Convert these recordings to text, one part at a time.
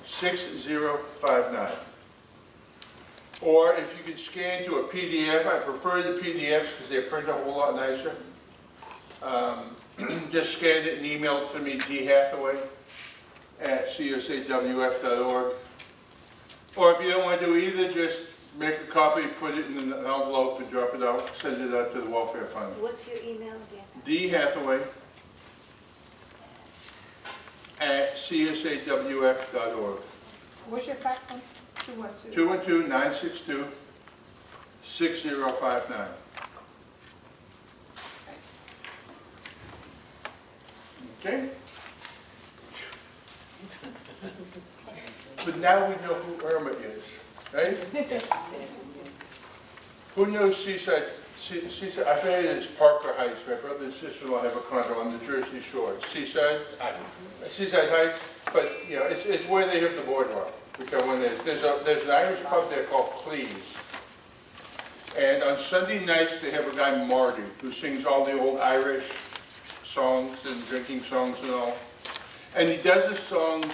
6059. Or if you can scan to a PDF, I prefer the PDFs because they print a whole lot nicer. Just scan it and email it to me, dhathaway@csawf.org. Or if you don't want to do either, just make a copy, put it in an envelope and drop it out, send it out to the welfare fund. What's your email again? dhathaway@csawf.org. What's your fax number? 212-962-6059. Okay? But now we know who Irma is, right? Who knows Seaside? Seaside, I forget it's Parker Heights. My brother and sister-in-law have a condo on the Jersey Shore. Seaside? Seaside Heights, but you know, it's where they have the boardwalk. Because when there's an Irish pub there called Please. And on Sunday nights they have a guy, Marty, who sings all the old Irish songs and drinking songs and all. And he does a song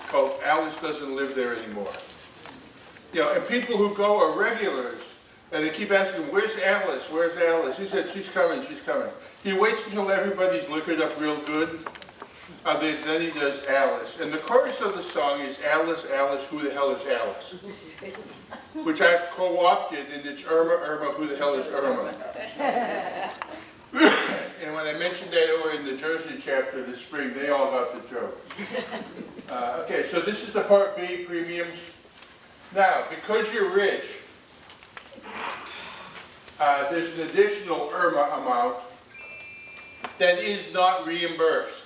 called Alice Doesn't Live There Anymore. You know, and people who go are regulars, and they keep asking, where's Alice, where's Alice? He said, she's coming, she's coming. He waits until everybody's liquored up real good, and then he does Alice. And the chorus of the song is, Alice, Alice, who the hell is Alice? Which I've co-opted, and it's Irma, Irma, who the hell is Irma? And when I mentioned that over in the Jersey chapter this spring, they all got the joke. Okay, so this is the Part B premiums. Now, because you're rich, there's an additional Irma amount that is not reimbursed.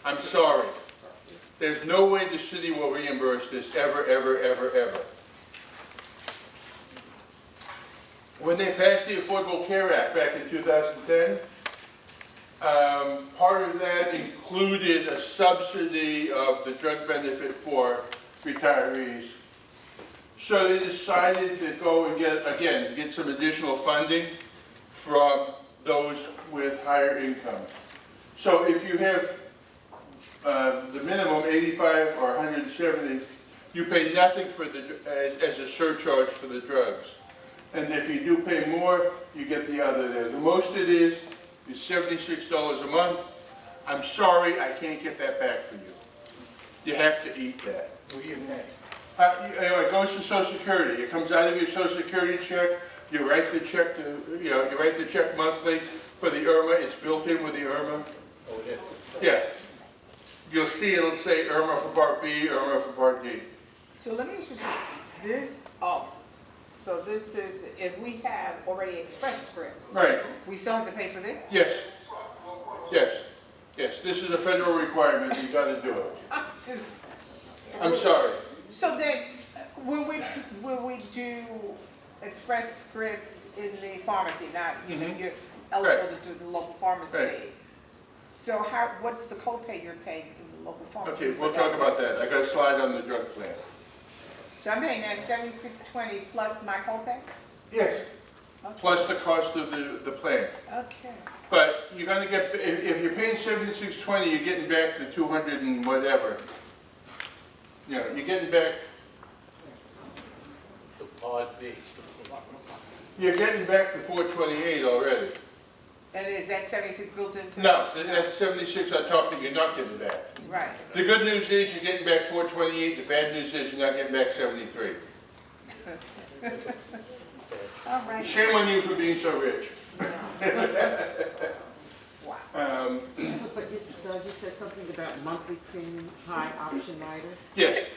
I'm sorry. There's no way the city will reimburse this ever, ever, ever, ever. When they passed the Affordable Care Act back in 2010, part of that included a subsidy of the drug benefit for retirees. So they decided to go and get some additional funding from those with higher incomes. So if you have the minimum 85 or 170, you pay nothing for as a surcharge for the drugs. And if you do pay more, you get the other there. The most it is $76 a month. I'm sorry, I can't get that back for you. You have to eat that. What do you pay? It goes to Social Security. It comes out of your Social Security check. You write the check you write the check monthly for the Irma. It's built in with the Irma. Oh, it is? Yeah. You'll see it'll say Irma for Part B, Irma for Part D. So let me ask you something. This, so this is, if we have already Express Scripts. Right. We still have to pay for this? Yes. Yes. Yes. This is a federal requirement. You got to do it. I'm sorry. So then, will we do Express Scripts in the pharmacy? Not, you know, you're eligible to do the local pharmacy. Right. So what's the copay you're paying in the local pharmacy? Okay, we'll talk about that. I got a slide on the drug plan. So I'm paying that $76.20 plus my copay? Yes. Okay. Plus the cost of the plan. Okay. But you're going to get, if you're paying $76.20, you're getting back the 200 and whatever. You know, you're getting back. The Part B. You're getting back to 428 already. And is that 76 built into? No, that's 76 on top that you're not getting back. Right. The good news is you're getting back 428. The bad news is you're not getting back 73. All right. Shame on you for being so rich. Wow. But you said something about monthly premium, high option rider? Yes,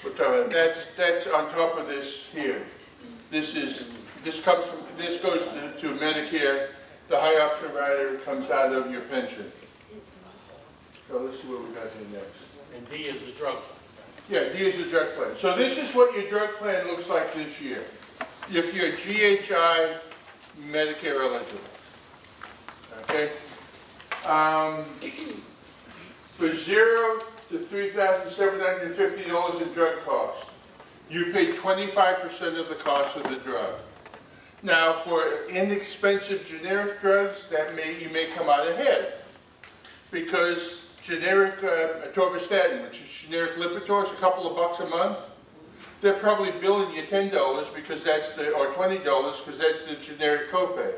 we're talking about, that's on top of this here. This goes to Medicare. The high option rider comes out of your pension. So let's see what we got here next. And D is the drug plan. Yeah, D is the drug plan. So this is what your drug plan looks like this year. If you're GHI Medicare eligible. Okay? For $0 to $3,750 in drug costs, you pay 25% of the cost of the drug. Now, for inexpensive generic drugs, you may come out ahead because generic atorvastatin, which is generic Lipitor, is a couple of bucks a month. They're probably billing you $10 because that's or $20 because that's the generic copay.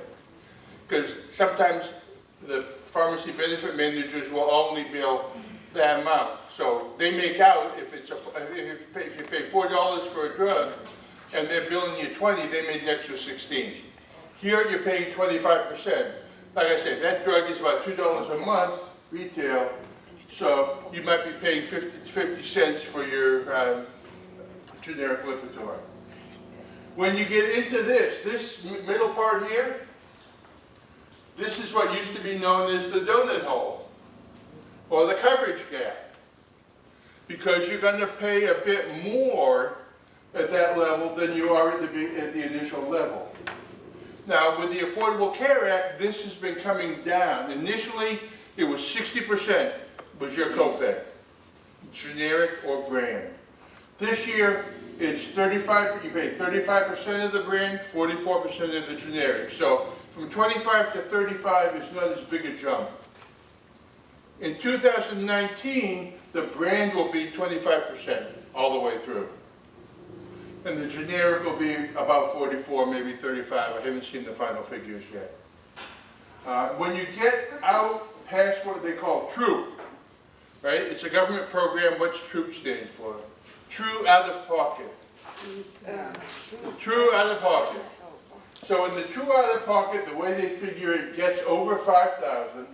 Because sometimes the pharmacy benefit managers will only bill that amount. So they make out if you pay $4 for a drug and they're billing you 20, they made an extra 16. Here you're paying 25%. Like I said, that drug is about $2 a month retail, so you might be paying 50 cents for your generic Lipitor. When you get into this middle part here, this is what used to be known as the donut hole, or the coverage gap, because you're going to pay a bit more at that level than you are at the initial level. Now, with the Affordable Care Act, this has been coming down. Initially, it was 60% was your copay, generic or brand. This year, it's 35, you pay 35% of the brand, 44% of the generic. So from 25 to 35 is not as big a jump. In 2019, the brand will be 25% all the way through. And the generic will be about 44, maybe 35. I haven't seen the final figures yet. When you get out past what they call TROOP, right? It's a government program. What's TROOP stand for? True out of pocket. True out of pocket. So in the true out of pocket, the way they figure it gets over $5,000,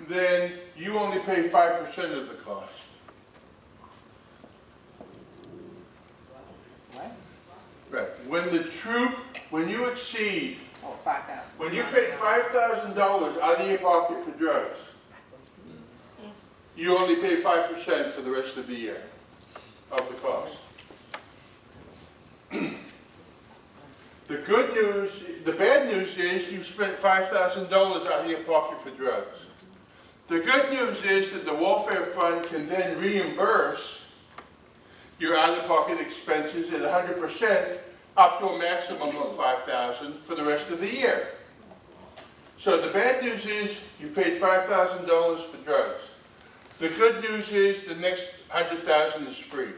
then you only pay 5% of the cost. Right. When you exceed, when you pay $5,000 out of your pocket for drugs, you only pay 5% for the rest of the year of the cost. The bad news is you spent $5,000 out of your pocket for drugs. The good news is that the welfare fund can then reimburse your out-of-pocket expenses at 100% up to a maximum of $5,000 for the rest of the year. So the bad news is you paid $5,000 for drugs. The good news is the next $100,000 is free.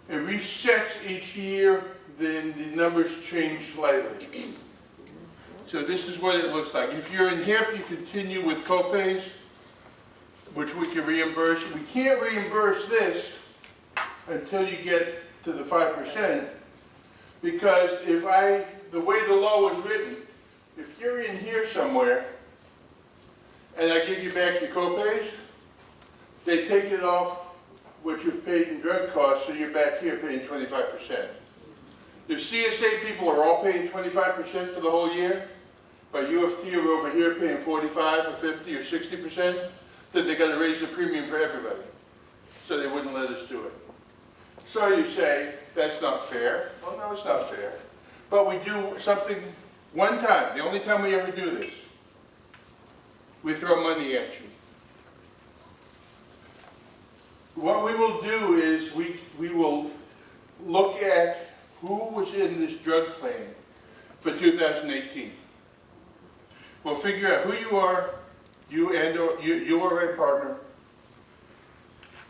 It resets each year, then the numbers change slightly. So this is what it looks like. If you're in HIP, you continue with copays, which we can reimburse. We can't reimburse this until you get to the 5%, because the way the law was written, if you're in here somewhere and I give you back your copays, they take it off what you've paid in drug costs, so you're back here paying 25%. If CSA people are all paying 25% for the whole year, but UFT are over here paying 45 or 50 or 60%, then they're going to raise the premium for everybody. So they wouldn't let us do it. So you say, that's not fair. Well, no, it's not fair. But we do something one time, the only time we ever do this. We throw money at you. What we will do is we will look at who was in this drug plan for 2018. We'll figure out who you are, you or a partner,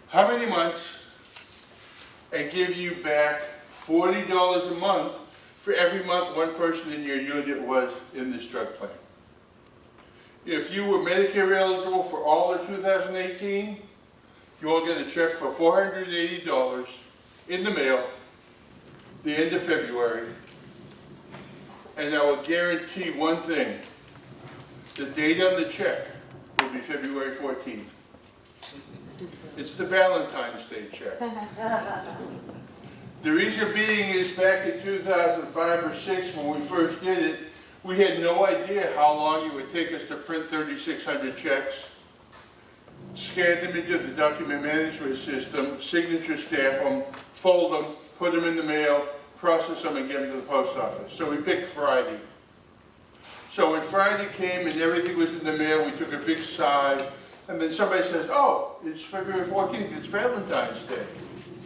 how many months, and give you back $40 a month for every month one person in your unit was in this drug plan. If you were Medicare eligible for all of 2018, you will get a check for $480 in the mail the end of February. And I will guarantee one thing. The date on the check will be February 14th. It's the Valentine's Day check. The reason being is back in 2005 or 6 when we first did it, we had no idea how long it would take us to print 3,600 checks, scan them into the document management system, signature stamp them, fold them, put them in the mail, process them, and get them to the post office. So we picked Friday. So when Friday came and everything was in the mail, we took a big sigh, and then somebody says, oh, it's February 14th, it's Valentine's Day.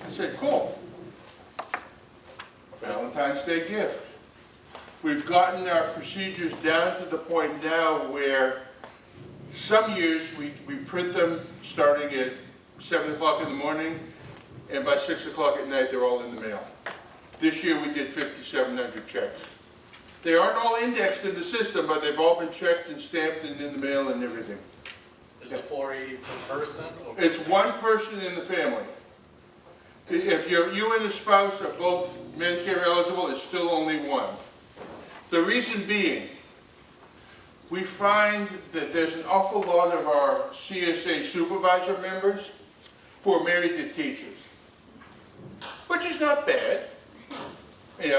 I said, cool. Valentine's Day gift. We've gotten our procedures down to the point now where Some years, we print them starting at 7 o'clock in the morning, and by 6 o'clock at night, they're all in the mail. This year, we did 5,700 checks. They aren't all indexed in the system, but they've all been checked and stamped and in the mail and everything. Is it 480 per person? Or It's one person in the family. If you and a spouse are both Medicare eligible, it's still only one. The reason being, we find that there's an awful lot of our CSA supervisor members who are married to teachers, which is not bad. You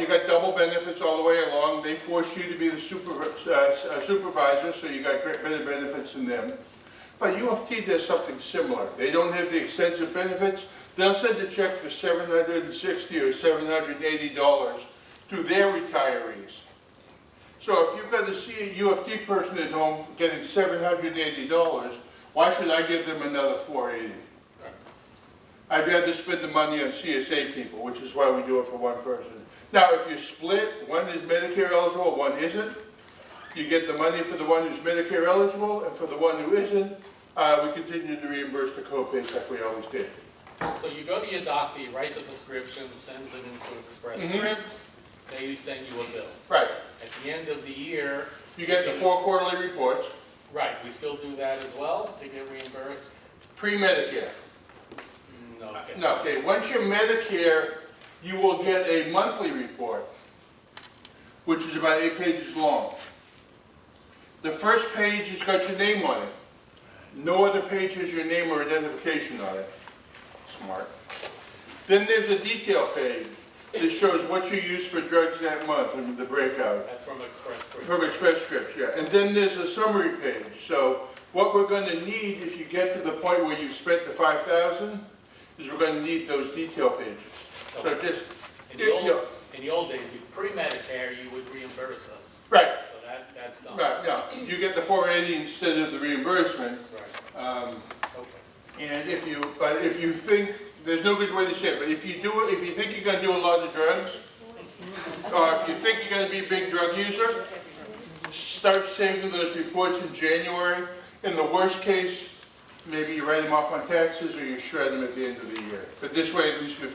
got double benefits all the way along. They force you to be the supervisor, so you got better benefits than them. But U of T does something similar. They don't have the extensive benefits. They'll send a check for $760 or $780 to their retirees. So if you've got a U of T person at home getting $780, why should I give them another $480? I'd rather spend the money on CSA people, which is why we do it for one person. Now, if you split, one is Medicare eligible, one isn't, you get the money for the one who's Medicare eligible, and for the one who isn't, we continue to reimburse the co-pays like we always did. So you go to your doctor, he writes a prescription, sends it into Express Scripts, they send you a bill. Right. At the end of the year... You get the 4 quarterly reports, Right, we still do that as well, to get reimbursed? pre-Medicare. No, okay. No, okay, once you're Medicare, you will get a monthly report, which is about 8 pages long. The first page has got your name on it. No other page has your name or identification on it. Smart. Then there's a detail page that shows what you used for drugs that month and the breakout. That's from Express Scripts. From Express Scripts, yeah. And then there's a summary page. So what we're going to need if you get to the point where you've spent the $5,000 is we're going to need those detail pages. So just, In the old days, pre-Medicare, you would reimburse us. right, So that's done. right, yeah. You get the 480 instead of the reimbursement. Right. Okay. And if you think, there's no good way to say it, but if you think you're going to do a lot of drugs, or if you think you're going to be a big drug user, start saving those reports in January. In the worst case, maybe you write them off on taxes or you shred them at the end of the year. But this way, at least we've